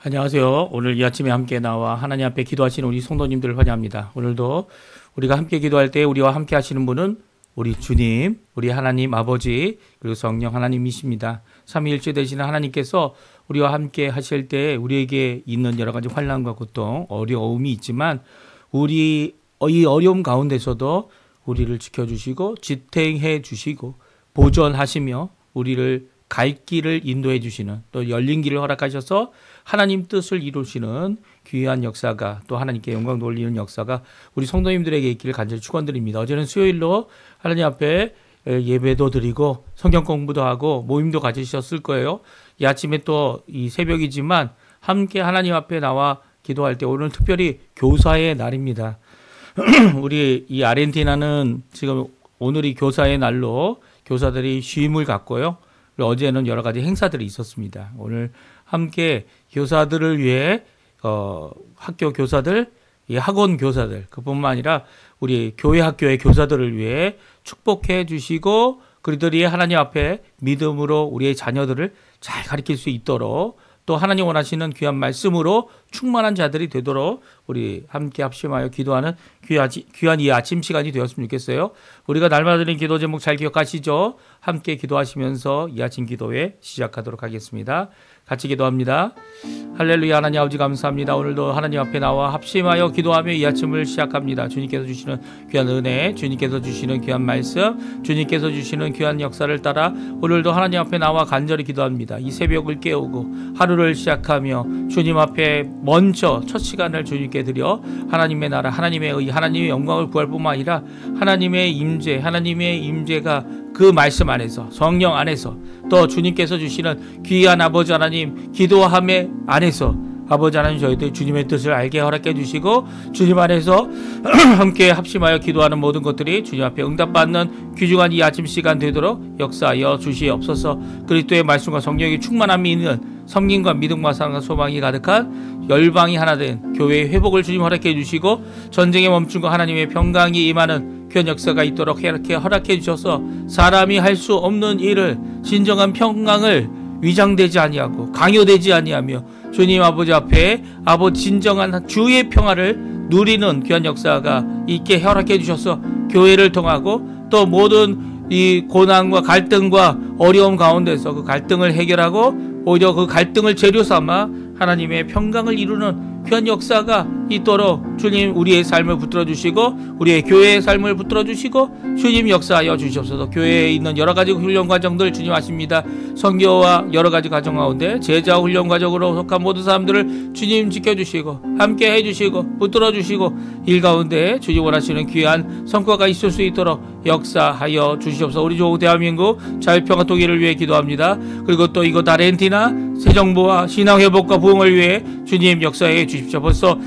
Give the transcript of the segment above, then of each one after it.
안녕하세요. 오늘 이 아침에 함께 나와 하나님 앞에 기도하시는 우리 성도님들을 환영합니다. 오늘도 우리가 함께 기도할 때 우리와 함께 하시는 분은 우리 주님, 우리 하나님 아버지, 그리고 성령 하나님이십니다. 삼위일체 되시는 하나님께서 우리와 함께 하실 때 우리에게 있는 여러 가지 환난과 고통, 어려움이 있지만 우리 이 어려움 가운데서도 우리를 지켜주시고 지탱해 주시고 보존하시며 우리를 갈 길을 인도해 주시는, 또 열린 길을 허락하셔서 하나님 뜻을 이루시는 귀한 역사가, 또 하나님께 영광 돌리는 역사가 우리 성도님들에게 있기를 간절히 축원드립니다. 어제는 수요일로 하나님 앞에 예배도 드리고 성경 공부도 하고 모임도 가지셨을 거예요. 이 아침에 또 이 새벽이지만 함께 하나님 앞에 나와 기도할 때 오늘 특별히 교사의 날입니다. 우리 이 아르헨티나는 지금 오늘이 교사의 날로 교사들이 쉼을 갖고요. 어제는 여러 가지 행사들이 있었습니다. 오늘 함께 교사들을 위해 학교 교사들, 학원 교사들, 그뿐만 아니라 우리 교회 학교의 교사들을 위해 축복해 주시고 그들이 하나님 앞에 믿음으로 우리의 자녀들을 잘 가르칠 수 있도록, 또 하나님 원하시는 귀한 말씀으로 충만한 자들이 되도록 우리 함께 합심하여 기도하는 귀한 이 아침 시간이 되었으면 좋겠어요. 우리가 날마다 드리는 기도 제목 잘 기억하시죠? 함께 기도하시면서 이 아침 기도회 시작하도록 하겠습니다. 같이 기도합니다. 할렐루야. 하나님 아버지 감사합니다. 오늘도 하나님 앞에 나와 합심하여 기도하며 이 아침을 시작합니다. 주님께서 주시는 귀한 은혜, 주님께서 주시는 귀한 말씀, 주님께서 주시는 귀한 역사를 따라 오늘도 하나님 앞에 나와 간절히 기도합니다. 이 새벽을 깨우고 하루를 시작하며 주님 앞에 먼저 첫 시간을 주님께 드려 하나님의 나라, 하나님의 의, 하나님의 영광을 구할 뿐만 아니라 하나님의 임재, 하나님의 임재가 그 말씀 안에서, 성령 안에서, 또 주님께서 주시는 귀한 아버지 하나님 기도함의 안에서 아버지 하나님 저희들 주님의 뜻을 알게 허락해 주시고 주님 안에서 함께 합심하여 기도하는 모든 것들이 주님 앞에 응답받는 귀중한 이 아침 시간 되도록 역사하여 주시옵소서. 그리스도의 말씀과 성령의 충만함이 있는 성김과 믿음과 사랑과 소망이 가득한 열방이 하나 된 교회의 회복을 주님 허락해 주시고 전쟁의 멈춤과 하나님의 평강이 임하는 귀한 역사가 있도록 이렇게 허락해 주셔서 사람이 할 수 없는 일을, 진정한 평강을 위장되지 아니하고 강요되지 아니하며 주님 아버지 앞에 진정한 주의 평화를 누리는 귀한 역사가 있게 허락해 주셔서 교회를 통하고 또 모든 이 고난과 갈등과 어려움 가운데서 그 갈등을 해결하고 오히려 그 갈등을 재료 삼아 하나님의 평강을 이루는 귀한 역사가 있도록 주님 우리의 삶을 붙들어 주시고 우리의 교회의 삶을 붙들어 주시고 주님 역사하여 주시옵소서. 교회에 있는 여러 가지 훈련 과정들 주님 아십니다. 선교와 여러 가지 과정 가운데 제자 훈련 과정으로 속한 모든 사람들을 주님 지켜주시고 함께 해주시고 붙들어 주시고 일 가운데 주님 원하시는 귀한 성과가 있을 수 있도록 역사하여 주시옵소서. 우리 조국 대한민국 자유평화 통일을 위해 기도합니다. 그리고 또 이곳 아르헨티나 새 정부와 신앙 회복과 부흥을 위해 주님 역사해 주십시오. 벌써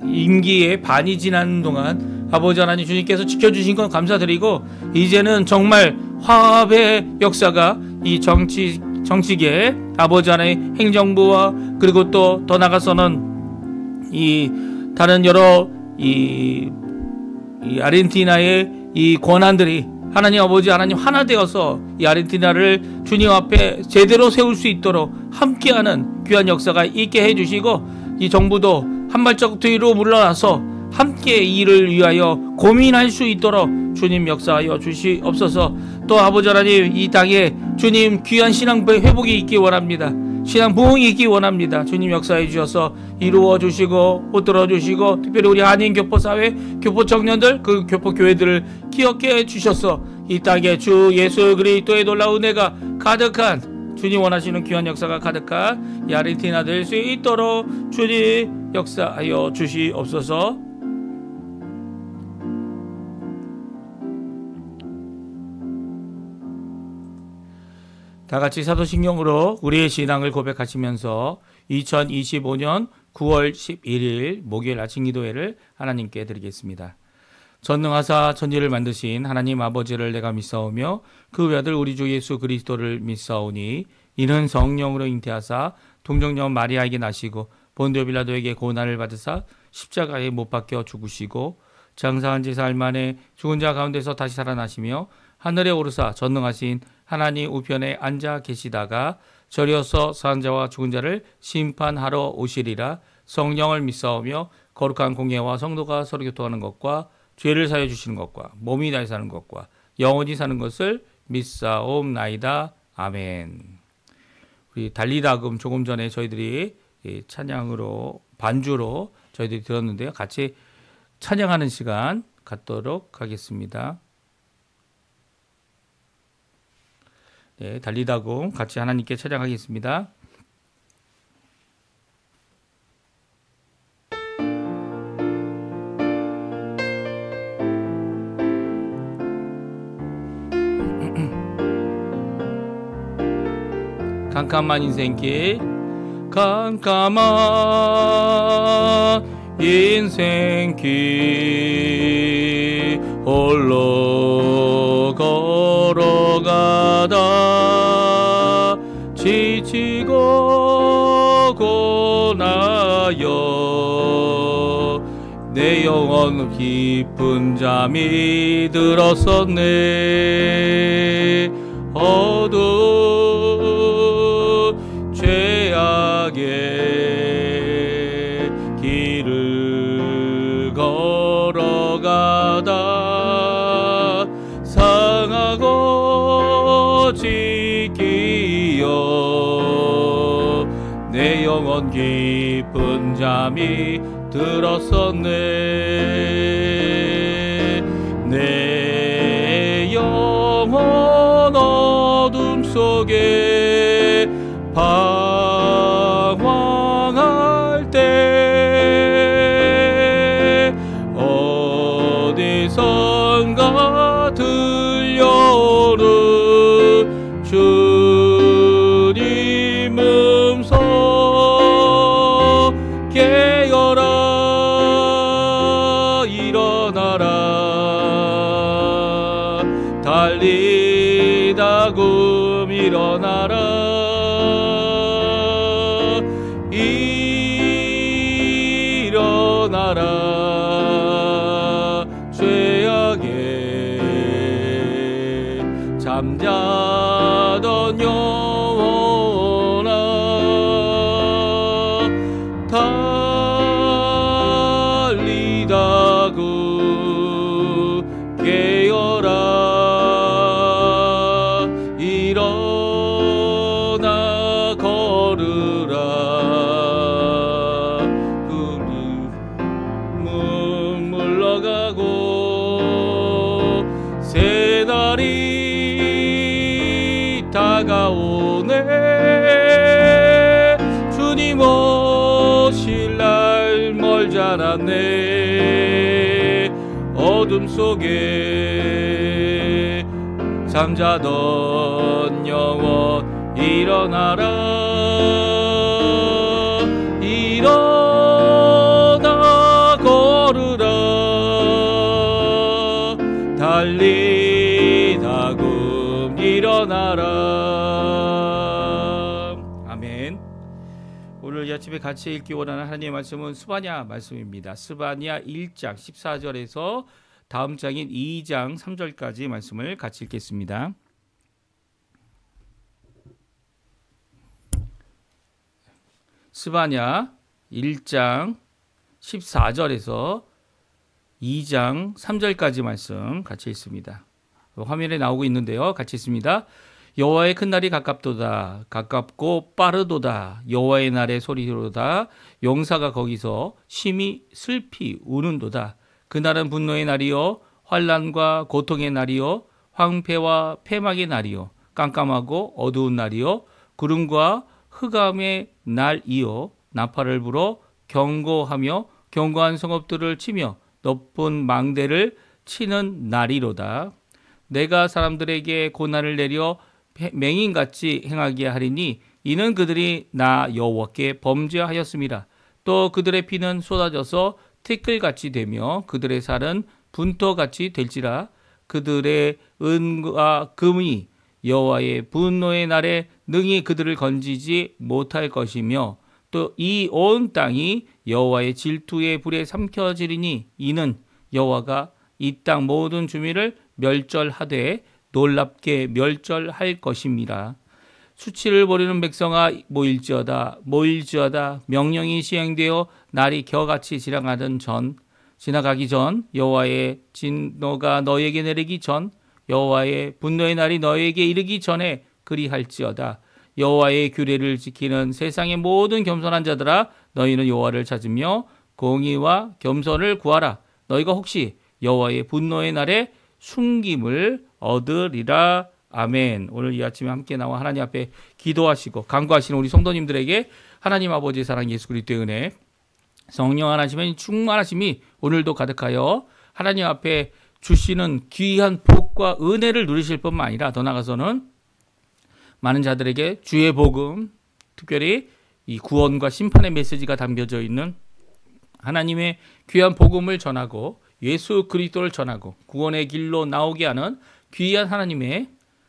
임기의 반이 지난 동안 아버지 하나님 주님께서 지켜주신 건 감사드리고 이제는 정말 화합의 역사가 이 정치계 아버지 하나님 행정부와 그리고 또 더 나가서는 이 다른 여러 이 아르헨티나의 이 권한들이 하나님 아버지 하나님 하나 되어서 이 아르헨티나를 주님 앞에 제대로 세울 수 있도록 함께하는 귀한 역사가 있게 해주시고 이 정부도 한 발자국 뒤로 물러나서 함께 이 일을 위하여 고민할 수 있도록 주님 역사하여 주시옵소서. 또 아버지 하나님 이 땅에 주님 귀한 신앙 회복이 있기 원합니다. 신앙 부흥이 있기 원합니다. 주님 역사해 주셔서 이루어 주시고 붙들어 주시고 특별히 우리 한인 교포사회 교포 청년들 그 교포 교회들을 기억해 주셔서 이 땅에 주 예수 그리스도의 놀라운 은혜가 가득한 주님 원하시는 귀한 역사가 가득한 이 아르헨티나 될 수 있도록 주님 역사하여 주시옵소서. 다 같이 사도신경으로 우리의 신앙을 고백하시면서 2025년 9월 11일 목요일 아침 기도회를 하나님께 드리겠습니다. 전능하사 천지를 만드신 하나님 아버지를 내가 믿사오며 그 외아들 우리 주 예수 그리스도를 믿사오니 이는 성령으로 잉태하사 동정녀 마리아에게 나시고 본디오 빌라도에게 고난을 받으사 십자가에 못 박혀 죽으시고 장사한 지 사흘 만에 죽은 자 가운데서 다시 살아나시며 하늘에 오르사 전능하신 하나님 우편에 앉아 계시다가 저리어서 산 자와 죽은 자를 심판하러 오시리라. 성령을 믿사오며 거룩한 공예와 성도가 서로 교통하는 것과 죄를 사여 주시는 것과 몸이 다시 사는 것과 영원히 사는 것을 믿사옵나이다. 아멘. 우리 달리다금 조금 전에 저희들이 찬양으로 반주로 저희들이 들었는데요. 같이 찬양하는 시간 갖도록 하겠습니다. 네, 달리다금 같이 하나님께 찬양하겠습니다. 캄캄한 인생길, 캄캄한 인생길 홀로 걸어가다 지치고 고나여 내 영혼 깊은 잠이 들었었네. 어두운 죄악의 길을 걸어가다 상하고 지기어 내 영혼 깊은 잠이 들었었네. 내 영혼 어둠 속에 방황할 때 어디선가 들려오는 주님 음성 깨어라 일어나라 달리다금 일어나라 일어나라 죄악에 잠자던 영혼아 달리다금 깨어라 일어나 걸으라 새날이 다가오네. 주님 오실 날 멀지 않았네. 어둠 속에 잠자던 영혼 일어나라 일어나 걸으라 달리다금 일어나라. 아멘. 오늘 이 아침에 같이 읽기 원하는 하나님의 말씀은 스바냐 말씀입니다. 스바냐 1장 14절에서 다음 장인 2장 3절까지 말씀을 같이 읽겠습니다. 스바냐 1장 14절에서 2장 3절까지 말씀 같이 읽습니다. 화면에 나오고 있는데요. 같이 읽습니다. 여호와의 큰 날이 가깝도다. 가깝고 빠르도다. 여호와의 날의 소리로다. 용사가 거기서 심히 슬피 우는도다. 그날은 분노의 날이요 환난과 고통의 날이요 황폐와 패막의 날이요 깜깜하고 어두운 날이요 구름과 흑암의 날이요 나팔을 불어 경고하며 견고한 성읍들을 치며 높은 망대를 치는 날이로다. 내가 사람들에게 고난을 내려 맹인같이 행하게 하리니 이는 그들이 나 여호와께 범죄하였음이라. 또 그들의 피는 쏟아져서 티끌같이 되며 그들의 살은 분토같이 될지라. 그들의 은과 금이 여호와의 분노의 날에 능히 그들을 건지지 못할 것이며 또 이 온 땅이 여호와의 질투의 불에 삼켜지리니 이는 여호와가 이 땅 모든 주민을 멸절하되 놀랍게 멸절할 것임이라. 수치를 벌이는 백성아 모일지어다 모일지어다. 명령이 시행되어 날이 겨같이 지나가기 전 여호와의 진노가 너에게 내리기 전 여호와의 분노의 날이 너에게 이르기 전에 그리할지어다. 여호와의 규례를 지키는 세상의 모든 겸손한 자들아 너희는 여호와를 찾으며 공의와 겸손을 구하라. 너희가 혹시 여호와의 분노의 날에 숨김을 얻으리라. 아멘. 오늘 이 아침에 함께 나와 하나님 앞에 기도하시고 간구하시는 우리 성도님들에게 하나님 아버지의 사랑 예수 그리스도의 은혜 성령 하나님의 충만하심이 오늘도 가득하여 하나님 앞에 주시는 귀한 복과 은혜를 누리실 뿐만 아니라 더 나아가서는 많은 자들에게 주의 복음, 특별히 이 구원과 심판의 메시지가 담겨져 있는 하나님의 귀한 복음을 전하고 예수 그리스도를 전하고 구원의 길로 나오게 하는 귀한 하나님의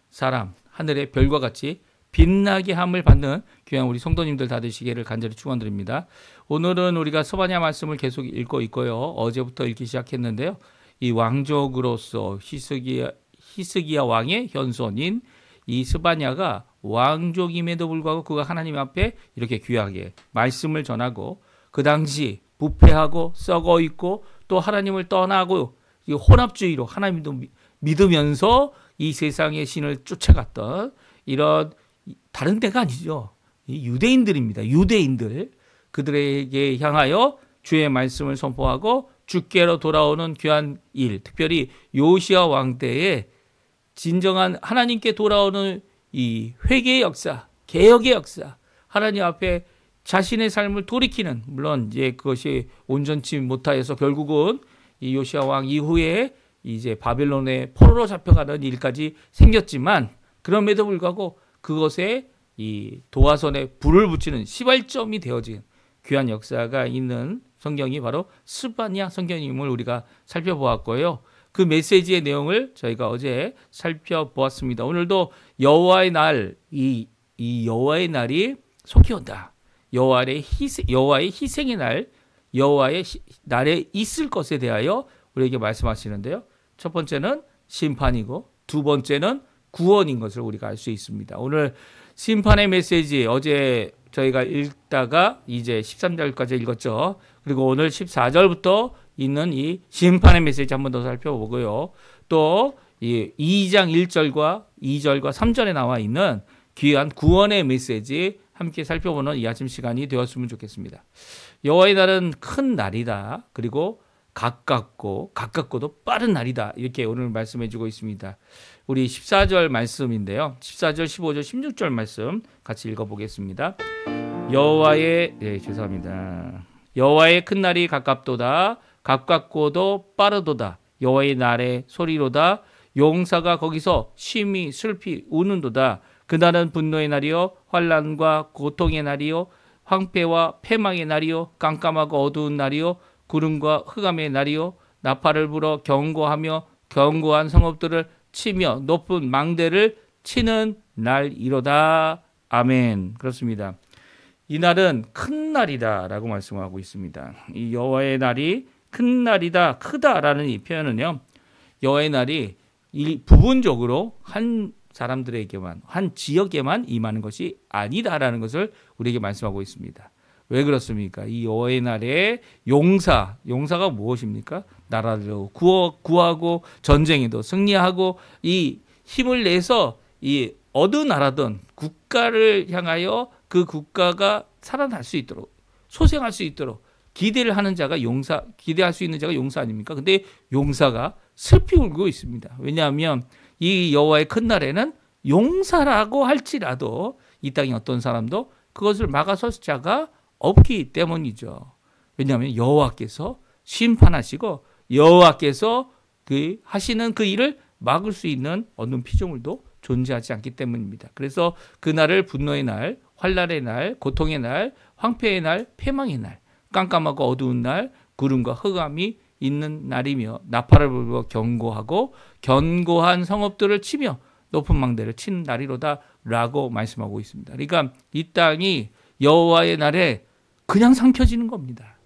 사람, 하늘의 별과 같이 빛나게 함을 받는 귀한 우리 성도님들 다 되시기를 간절히 축원드립니다. 오늘은 우리가 스바냐 말씀을 계속 읽고 있고요. 어제부터 읽기 시작했는데요. 이 왕족으로서 히스기야 왕의 현손인 이 스바냐가 왕족임에도 불구하고 그가 하나님 앞에 이렇게 귀하게 말씀을 전하고 그 당시 부패하고 썩어 있고 또 하나님을 떠나고 혼합주의로 하나님도 믿으면서 이 세상의 신을 쫓아갔던 이런 다른 데가 아니죠. 유대인들입니다. 유대인들. 그들에게 향하여 주의 말씀을 선포하고 주께로 돌아오는 귀한 일, 특별히 요시야 왕 때에 진정한 하나님께 돌아오는 이 회개의 역사, 개혁의 역사, 하나님 앞에 자신의 삶을 돌이키는, 물론 이제 그것이 온전치 못하여서 결국은 이 요시야 왕 이후에 이제 바벨론의 포로로 잡혀가는 일까지 생겼지만 그럼에도 불구하고 그것에 이 도화선에 불을 붙이는 시발점이 되어진 귀한 역사가 있는 성경이 바로 스바냐 성경임을 우리가 살펴보았고요. 그 메시지의 내용을 저희가 어제 살펴보았습니다. 오늘도 여호와의 날, 이 여호와의 날이 속히 온다. 여호와의 희생의 날, 여호와의 날에 있을 것에 대하여 우리에게 말씀하시는데요. 첫 번째는 심판이고 두 번째는 구원인 것을 우리가 알 수 있습니다. 오늘 심판의 메시지 어제 저희가 읽다가 이제 13절까지 읽었죠. 그리고 오늘 14절부터 있는 이 심판의 메시지 한 번 더 살펴보고요. 또 이 2장 1절과 2절과 3절에 나와 있는 귀한 구원의 메시지 함께 살펴보는 이 아침 시간이 되었으면 좋겠습니다. 여호와의 날은 큰 날이다. 그리고 가깝고도 빠른 날이다. 이렇게 오늘 말씀해 주고 있습니다. 우리 14절 말씀인데요. 14절, 15절, 16절 말씀 같이 읽어보겠습니다. 여호와의 큰 날이 가깝도다. 가깝고도 빠르도다. 여호와의 날의 소리로다. 용사가 거기서 심히 슬피 우는도다. 그날은 분노의 날이요 환난과 고통의 날이요 황폐와 패망의 날이요 깜깜하고 어두운 날이요 구름과 흑암의 날이요 나팔을 불어 경고하며 견고한 성읍들을 치며 높은 망대를 치는 날이로다. 아멘. 그렇습니다. 이 날은 큰 날이다라고 말씀하고 있습니다. 이 여호와의 날이 큰 날이다, 크다라는 이 표현은요. 여호와의 날이 부분적으로 한 사람들에게만, 한 지역에만 임하는 것이 아니다라는 것을 우리에게 말씀하고 있습니다. 왜 그렇습니까? 이 여호와의 날에 용사가 무엇입니까? 나라를 구하고 전쟁에도 승리하고 이 힘을 내서 이 어느 나라든 국가를 향하여 그 국가가 살아날 수 있도록 소생할 수 있도록 기대할 수 있는 자가 용사 아닙니까? 근데 용사가 슬피 울고 있습니다. 왜냐하면 이 여호와의 큰 날에는 용사라고 할지라도 이 땅에 어떤 사람도 그것을 막아설 자가 없기 때문이죠. 왜냐하면 여호와께서 심판하시고 여호와께서 하시는 그 일을 막을 수 있는 어느 피조물도 존재하지 않기 때문입니다. 그래서 그날을 분노의 날, 환난의 날, 고통의 날, 황폐의 날, 패망의 날, 깜깜하고 어두운 날, 구름과 흑암이 있는 날이며 나팔을 불고 경고하고 견고한 성읍들을 치며 높은 망대를 치는 날이로다 라고 말씀하고 있습니다. 그러니까 이 땅이 여호와의 날에 그냥 삼켜지는 겁니다.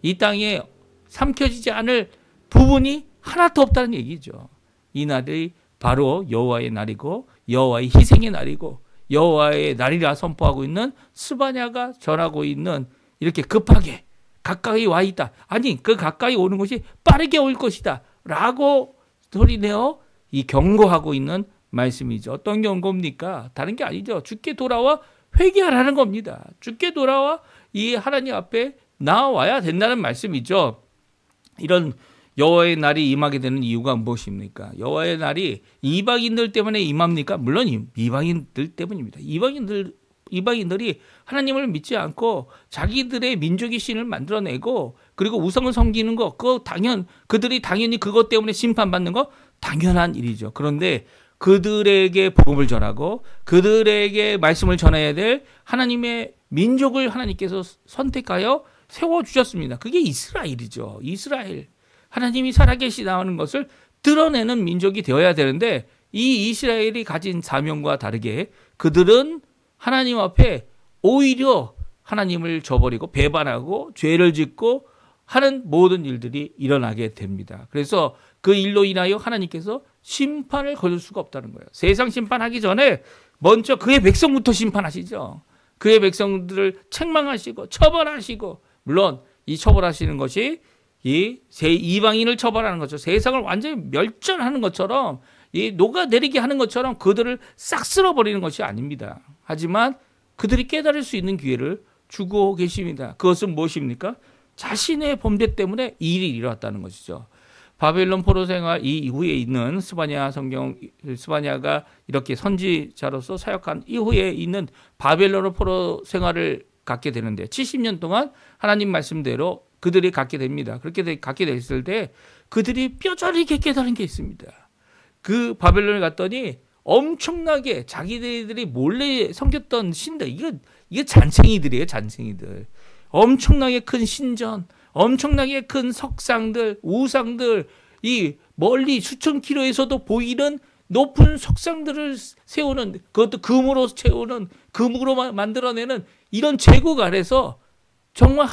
이 땅에 삼켜지지 않을 부분이 하나도 없다는 얘기죠. 이 날이 바로 여호와의 날이고 여호와의 희생의 날이고 여호와의 날이라 선포하고 있는 스바냐가 전하고 있는 이렇게 급하게 가까이 와 있다. 아니 그 가까이 오는 것이 빠르게 올 것이다 라고 소리내어 이 경고하고 있는 말씀이죠. 어떤 경고입니까? 다른 게 아니죠. 주께 돌아와 회개하라는 겁니다. 주께 돌아와 이 하나님 앞에 나와야 된다는 말씀이죠. 이런 여호와의 날이 임하게 되는 이유가 무엇입니까? 여호와의 날이 이방인들 때문에 임합니까? 물론 이방인들 때문입니다. 이방인들이 하나님을 믿지 않고 자기들의 민족의 신을 만들어내고 그리고 우상을 섬기는 거, 그들이 당연히 그것 때문에 심판받는 거 당연한 일이죠. 그런데 그들에게 복음을 전하고 그들에게 말씀을 전해야 될 하나님의 민족을 하나님께서 선택하여 세워주셨습니다. 그게 이스라엘이죠. 이스라엘. 하나님이 살아계시다는 것을 드러내는 민족이 되어야 되는데 이 이스라엘이 가진 사명과 다르게 그들은 하나님 앞에 오히려 하나님을 저버리고 배반하고 죄를 짓고 하는 모든 일들이 일어나게 됩니다. 그래서 그 일로 인하여 하나님께서 심판을 거둘 수가 없다는 거예요. 세상 심판하기 전에 먼저 그의 백성부터 심판하시죠. 그의 백성들을 책망하시고 처벌하시고, 물론 이 처벌하시는 것이 이 이방인을 처벌하는 거죠. 세상을 완전히 멸절하는 것처럼, 이 녹아내리게 하는 것처럼 그들을 싹 쓸어버리는 것이 아닙니다. 하지만 그들이 깨달을 수 있는 기회를 주고 계십니다. 그것은 무엇입니까? 자신의 범죄 때문에 이 일이 일어났다는 것이죠. 바벨론 포로 생활 이후에 있는 스바냐가 이렇게 선지자로서 사역한 이후에 있는 바벨론 포로 생활을 갖게 되는데 70년 동안 하나님 말씀대로 그들이 갖게 됩니다. 그렇게 갖게 됐을 때 그들이 뼈저리게 깨달은 게 있습니다. 그 바벨론에 갔더니 엄청나게 자기들이 몰래 섬겼던 신들, 이게 잔챙이들이에요. 잔챙이들. 엄청나게 큰 신전, 엄청나게 큰 석상들, 우상들, 이 멀리 수천 킬로에서도 보이는 높은 석상들을 세우는, 그것도 금으로 채우는, 금으로 만들어내는 이런 제국 아래서 정말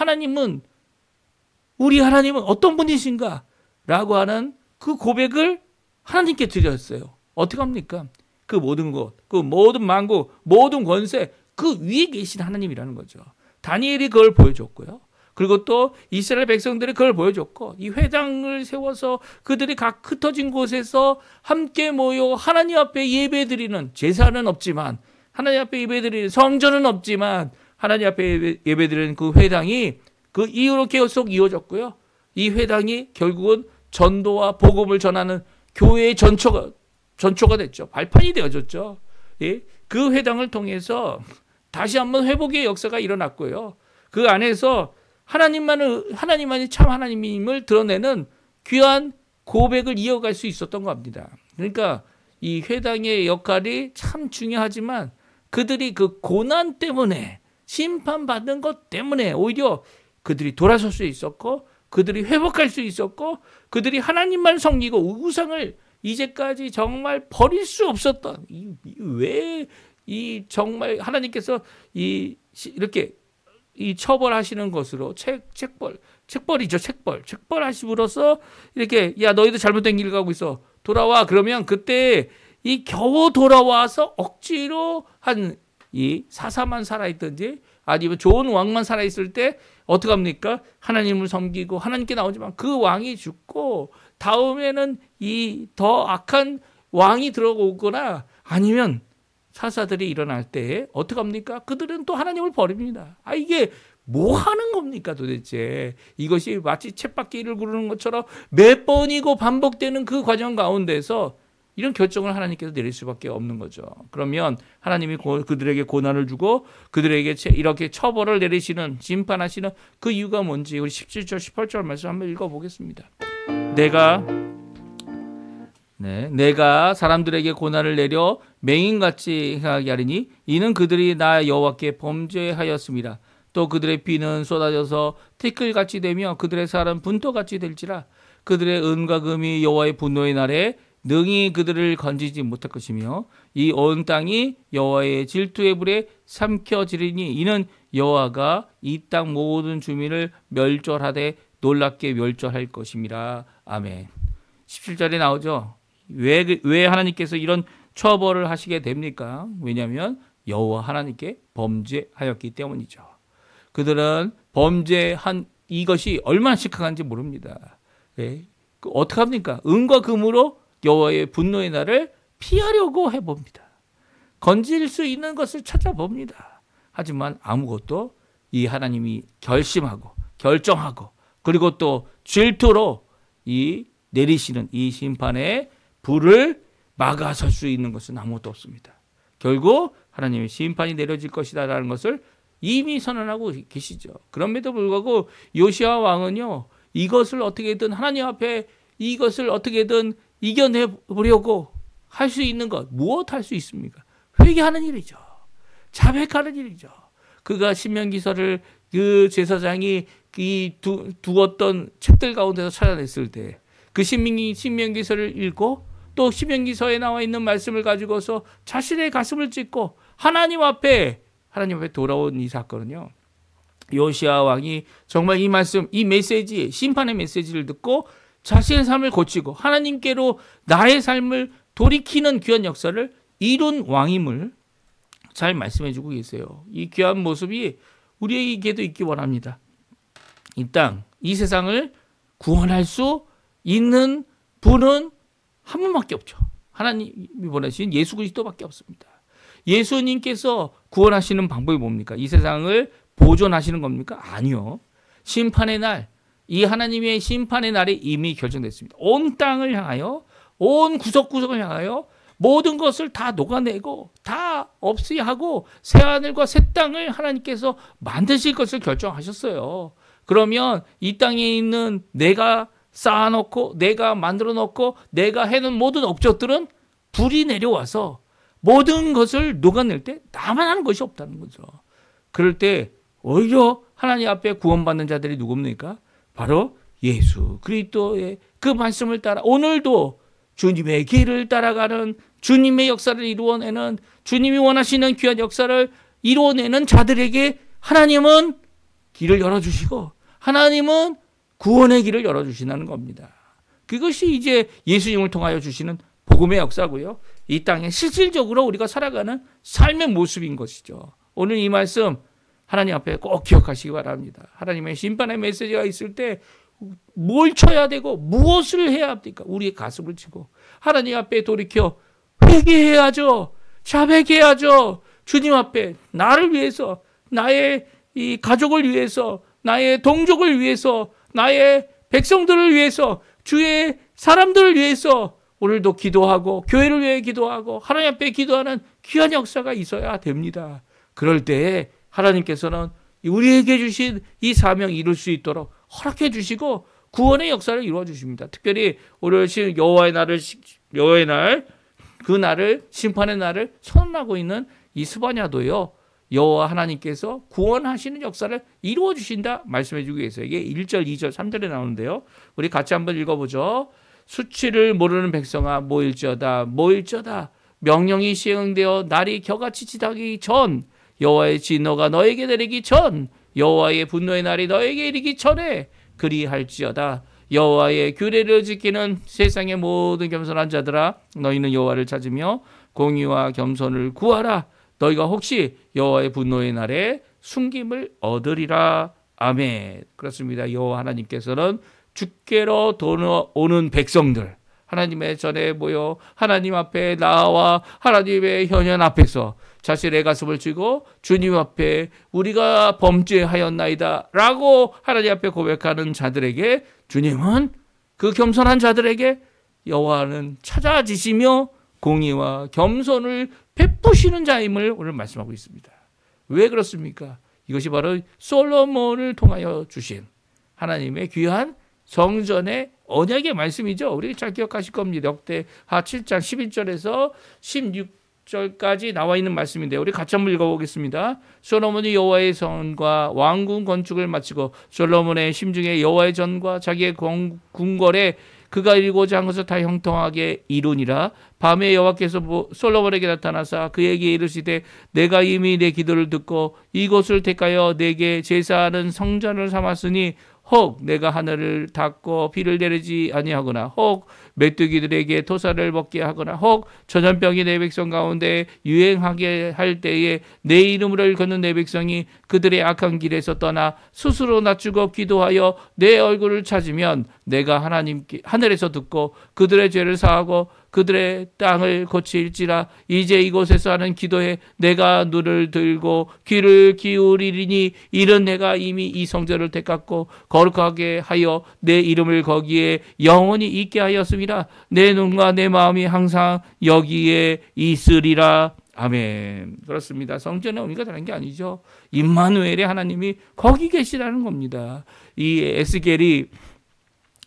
우리 하나님은 어떤 분이신가? 라고 하는 그 고백을 하나님께 드렸어요. 어떻게 합니까? 그 모든 것, 그 모든 만국, 모든 권세, 그 위에 계신 하나님이라는 거죠. 다니엘이 그걸 보여줬고요. 그리고 또 이스라엘 백성들이 그걸 보여줬고, 이 회당을 세워서 그들이 각 흩어진 곳에서 함께 모여 하나님 앞에 예배드리는, 제사는 없지만 하나님 앞에 예배드리는, 성전은 없지만 하나님 앞에 예배드리는 그 회당이 그 이후로 계속 이어졌고요. 이 회당이 결국은 전도와 복음을 전하는 교회의 전초가 됐죠. 발판이 되어졌죠. 예? 그 회당을 통해서 다시 한번 회복의 역사가 일어났고요. 그 안에서 하나님만이 참 하나님임을 드러내는 귀한 고백을 이어갈 수 있었던 겁니다. 그러니까 이 회당의 역할이 참 중요하지만 그들이 그 고난 때문에, 심판받는 것 때문에 오히려 그들이 돌아설 수 있었고, 그들이 회복할 수 있었고, 그들이 하나님만 섬기고 우상을 이제까지 정말 버릴 수 없었던, 정말 하나님께서 이렇게 처벌하시는 것으로 책벌하심으로써 이렇게, 야 너희도 잘못된 길을 가고 있어, 돌아와. 그러면 그때 이 겨우 돌아와서 억지로 한 이 사사만 살아있든지 아니면 좋은 왕만 살아있을 때 어떻게 합니까? 하나님을 섬기고 하나님께 나오지만 그 왕이 죽고 다음에는 이 더 악한 왕이 들어오거나 아니면 사사들이 일어날 때 어떻게 합니까? 그들은 또 하나님을 버립니다. 이게 뭐 하는 겁니까 도대체? 이것이 마치 쳇바퀴를 구르는 것처럼 몇 번이고 반복되는 그 과정 가운데서 이런 결정을 하나님께서 내릴 수밖에 없는 거죠. 그러면 하나님이 그들에게 고난을 주고 그들에게 이렇게 처벌을 내리시는, 심판하시는 그 이유가 뭔지 우리 17절 18절 말씀 한번 읽어보겠습니다. 내가 사람들에게 고난을 내려 맹인같이 행하게 하리니 이는 그들이 나 여호와께 범죄하였습니다. 또 그들의 피는 쏟아져서 티끌같이 되며 그들의 살은 분토같이 될지라. 그들의 은과 금이 여호와의 분노의 날에 능히 그들을 건지지 못할 것이며 이 온 땅이 여호와의 질투의 불에 삼켜지리니 이는 여호와가 이 땅 모든 주민을 멸절하되 놀랍게 멸절할 것임이라. 아멘. 17절에 나오죠. 왜 하나님께서 이런 처벌을 하시게 됩니까? 왜냐하면 여호와 하나님께 범죄하였기 때문이죠. 그들은 범죄한 이것이 얼마나 심각한지 모릅니다. 네. 어떻게 합니까? 은과 금으로 여호와의 분노의 날을 피하려고 해봅니다. 건질 수 있는 것을 찾아봅니다. 하지만 아무것도 이 하나님이 결심하고 결정하고 그리고 또 질투로 이 내리시는 이 심판의 불을 막아설 수 있는 것은 아무것도 없습니다. 결국 하나님의 심판이 내려질 것이다라는 것을 이미 선언하고 계시죠. 그럼에도 불구하고 요시아 왕은요, 이것을 어떻게든 하나님 앞에 이것을 어떻게든 이겨내 보려고 할 수 있는 것, 무엇 할 수 있습니까? 회개하는 일이죠. 자백하는 일이죠. 그가 신명기서를 그 제사장이 이 두었던 책들 가운데서 찾아냈을 때 그 신명기서를 읽고 또 신명기서에 나와 있는 말씀을 가지고서 자신의 가슴을 찢고 하나님 앞에 돌아온 이 사건은요. 요시아 왕이 정말 이 말씀, 이 메시지, 심판의 메시지를 듣고 자신의 삶을 고치고 하나님께로 나의 삶을 돌이키는 귀한 역사를 이룬 왕임을 잘 말씀해 주고 계세요. 이 귀한 모습이 우리에게도 있기 원합니다. 이 땅, 이 세상을 구원할 수 있는 분은 한 분밖에 없죠. 하나님이 보내신 예수 그리스도밖에 없습니다. 예수님께서 구원하시는 방법이 뭡니까? 이 세상을 보존하시는 겁니까? 아니요. 심판의 날, 이 하나님의 심판의 날이 이미 결정됐습니다. 온 땅을 향하여, 온 구석구석을 향하여 모든 것을 다 녹아내고 다 없이 하고 새하늘과 새 땅을 하나님께서 만드실 것을 결정하셨어요. 그러면 이 땅에 있는 내가 쌓아놓고 내가 만들어놓고 내가 해놓은 모든 업적들은 불이 내려와서 모든 것을 녹아낼 때 나만 하는 것이 없다는 거죠. 그럴 때 오히려 하나님 앞에 구원받는 자들이 누굽니까? 바로 예수 그리스도의 그 말씀을 따라 오늘도 주님의 길을 따라가는 주님의 역사를 이루어내는 주님이 원하시는 귀한 역사를 이루어내는 자들에게 하나님은 길을 열어주시고 하나님은 구원의 길을 열어주신다는 겁니다. 그것이 이제 예수님을 통하여 주시는 복음의 역사고요. 이 땅에 실질적으로 우리가 살아가는 삶의 모습인 것이죠. 오늘 이 말씀 하나님 앞에 꼭 기억하시기 바랍니다. 하나님의 심판의 메시지가 있을 때 뭘 쳐야 되고 무엇을 해야 합니까? 우리의 가슴을 치고 하나님 앞에 돌이켜 회개해야죠. 자백해야죠. 주님 앞에 나를 위해서 나의 이 가족을 위해서 나의 동족을 위해서 나의 백성들을 위해서 주의 사람들을 위해서 오늘도 기도하고 교회를 위해 기도하고 하나님 앞에 기도하는 귀한 역사가 있어야 됩니다. 그럴 때에 하나님께서는 우리에게 주신 이 사명 이룰 수 있도록 허락해 주시고 구원의 역사를 이루어 주십니다. 특별히 오늘 여호와의 날, 그 날을 심판의 날을 선언하고 있는 이 스바냐도요. 여호와 하나님께서 구원하시는 역사를 이루어 주신다 말씀해 주고 계세요. 이게 1절, 2절, 3절에 나오는데요. 우리 같이 한번 읽어보죠. 수치를 모르는 백성아 모일지어다 모일지어다 명령이 시행되어 날이 겨같이 지나기 전 여호와의 진노가 너에게 내리기 전 여호와의 분노의 날이 너에게 이르기 전에 그리할지어다. 여호와의 규례를 지키는 세상의 모든 겸손한 자들아 너희는 여호와를 찾으며 공의와 겸손을 구하라. 너희가 혹시 여호와의 분노의 날에 숨김을 얻으리라. 아멘. 그렇습니다. 여호와 하나님께서는 주께로 돌아오는 백성들 하나님의 전에 모여 하나님 앞에 나와 하나님의 현현 앞에서 자신의 가슴을 쥐고 주님 앞에 우리가 범죄하였나이다 라고 하나님 앞에 고백하는 자들에게 주님은 그 겸손한 자들에게 여호와는 찾아지시며 공의와 겸손을 베푸시는 자임을 오늘 말씀하고 있습니다. 왜 그렇습니까? 이것이 바로 솔로몬을 통하여 주신 하나님의 귀한 성전의 언약의 말씀이죠. 우리 잘 기억하실 겁니다. 역대하 7장 11절에서 16절까지 나와 있는 말씀인데요. 우리 같이 한번 읽어보겠습니다. 솔로몬이 여호와의 성과 왕궁 건축을 마치고 솔로몬의 심중에 여호와의 전과 자기의 궁궐에 그가 이루고자 한 것을 다 형통하게 이루니라. 밤에 여호와께서 솔로몬에게 나타나사 그에게 이르시되 내가 이미 내 기도를 듣고 이곳을 택하여 내게 제사하는 성전을 삼았으니 혹 내가 하늘을 닫고 비를 내리지 아니하거나 혹 메뚜기들에게 토사를 먹게 하거나 혹 전염병이 내 백성 가운데 유행하게 할 때에 내 이름을 걷는 내 백성이 그들의 악한 길에서 떠나 스스로 낮추고 기도하여 내 얼굴을 찾으면 내가 하나님께 하늘에서 듣고 그들의 죄를 사하고 그들의 땅을 고칠지라. 이제 이곳에서 하는 기도에 내가 눈을 들고 귀를 기울이리니 이런 내가 이미 이 성전을 택하고 거룩하게 하여 내 이름을 거기에 영원히 있게 하였음이라. 내 눈과 내 마음이 항상 여기에 있으리라. 아멘. 그렇습니다. 성전에 우리가 다른 게 아니죠. 임마누엘의 하나님이 거기 계시라는 겁니다. 이 에스겔이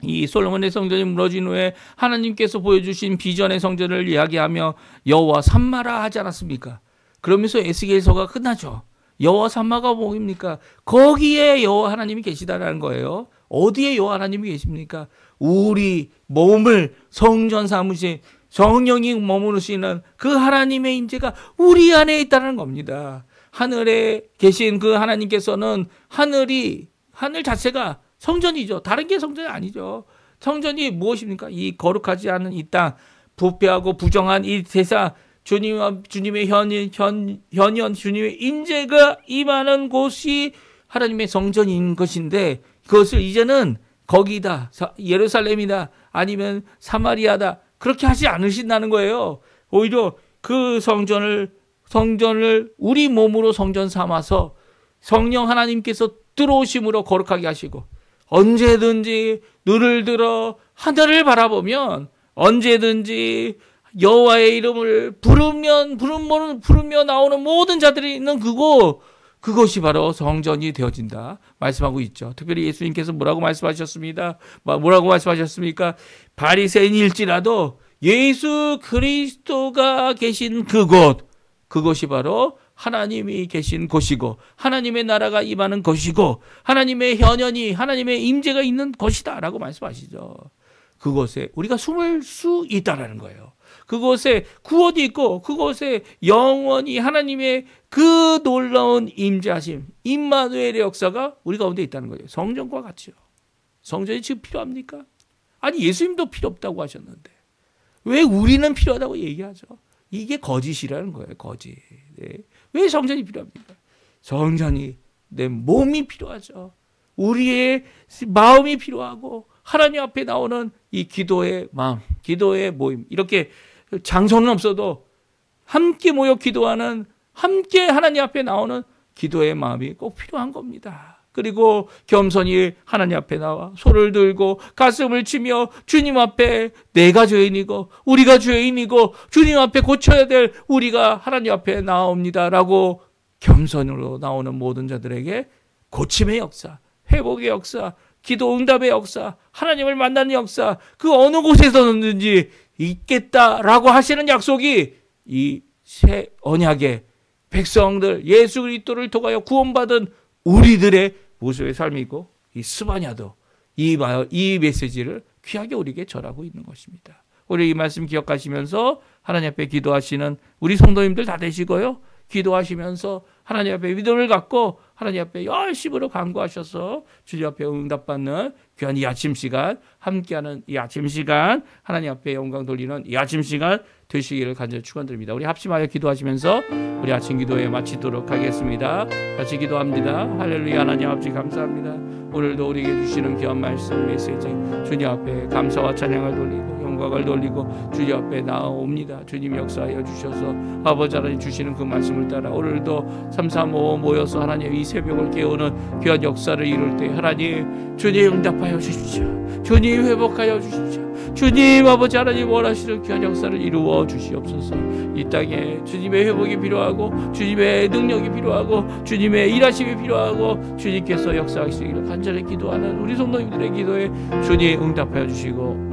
이 솔로몬의 성전이 무너진 후에 하나님께서 보여주신 비전의 성전을 이야기하며 여호와 삼마라 하지 않았습니까? 그러면서 에스겔서가 끝나죠. 여호와 삼마가 뭐입니까? 거기에 여호와 하나님이 계시다라는 거예요. 어디에 여호와 하나님이 계십니까? 우리 몸을 성전 삼으신 성령이 머무르시는 그 하나님의 임재가 우리 안에 있다는 겁니다. 하늘에 계신 그 하나님께서는 하늘 자체가 성전이죠. 다른 게 성전이 아니죠. 성전이 무엇입니까? 이 거룩하지 않은 이 땅, 부패하고 부정한 이 세상, 주님의 현현, 주님의 임재가 임하는 곳이 하나님의 성전인 것인데 그것을 이제는 거기다, 예루살렘이다, 아니면 사마리아다 그렇게 하지 않으신다는 거예요. 오히려 그 성전을 우리 몸으로 성전 삼아서 성령 하나님께서 들어오심으로 거룩하게 하시고 언제든지 눈을 들어 하늘을 바라보면 언제든지 여호와의 이름을 부르며 나오는 모든 자들이 있는 그것이 바로 성전이 되어진다 말씀하고 있죠. 특별히 예수님께서 뭐라고 말씀하셨습니까? 바리새인일지라도 예수 그리스도가 계신 그것이 바로 하나님이 계신 곳이고 하나님의 나라가 임하는 곳이고 하나님의 현현이 하나님의 임재가 있는 곳이다 라고 말씀하시죠. 그곳에 우리가 숨을 수 있다라는 거예요. 그곳에 구원이 있고 그곳에 영원히 하나님의 그 놀라운 임재하심 임마누엘의 역사가 우리 가운데 있다는 거예요. 성전과 같이요. 성전이 지금 필요합니까? 아니 예수님도 필요 없다고 하셨는데 왜 우리는 필요하다고 얘기하죠? 이게 거짓이라는 거예요. 거짓. 네. 왜 성전이 필요합니까? 성전이 내 몸이 필요하죠. 우리의 마음이 필요하고 하나님 앞에 나오는 이 기도의 마음, 기도의 모임 이렇게 장소는 없어도 함께 모여 기도하는 함께 하나님 앞에 나오는 기도의 마음이 꼭 필요한 겁니다. 그리고 겸손히 하나님 앞에 나와 손을 들고 가슴을 치며 주님 앞에 내가 죄인이고 우리가 죄인이고 주님 앞에 고쳐야 될 우리가 하나님 앞에 나옵니다라고 겸손으로 나오는 모든 자들에게 고침의 역사, 회복의 역사, 기도 응답의 역사, 하나님을 만나는 역사 그 어느 곳에서든지 있겠다라고 하시는 약속이 이 새 언약의 백성들 예수 그리스도를 통하여 구원받은 우리들의 모습의 삶이고 이 스바냐도 이 메시지를 귀하게 우리에게 전하고 있는 것입니다. 우리 이 말씀 기억하시면서 하나님 앞에 기도하시는 우리 성도님들 다 되시고요. 기도하시면서 하나님 앞에 믿음을 갖고 하나님 앞에 열심으로 간구하셔서 주님 앞에 응답받는 귀한 이 아침 시간 함께하는 이 아침 시간 하나님 앞에 영광 돌리는 이 아침 시간 되시기를 간절히 축원드립니다. 우리 합심하여 기도하시면서 우리 아침 기도에 마치도록 하겠습니다. 같이 기도합니다. 할렐루야. 하나님 아버지 감사합니다. 오늘도 우리에게 주시는 귀한 말씀 메시지 주님 앞에 감사와 찬양을 돌리고 영광을 돌리고 주님 앞에 나아옵니다. 주님 역사하여 주셔서 아버지 하나님 주시는 그 말씀을 따라 오늘도 335 모여서 하나님 이 새벽을 깨우는 귀한 역사를 이룰 때 하나님 주님 응답하여 주십시오. 주님 회복하여 주십시오. 주님 아버지 하나님 원하시는 귀한 역사를 이루어 주시옵소서. 이 땅에 주님의 회복이 필요하고 주님의 능력이 필요하고 주님의 일하심이 필요하고 주님께서 역사하시기를 간절히 기도하는 우리 성도님들의 기도에 주님 응답하여 주시고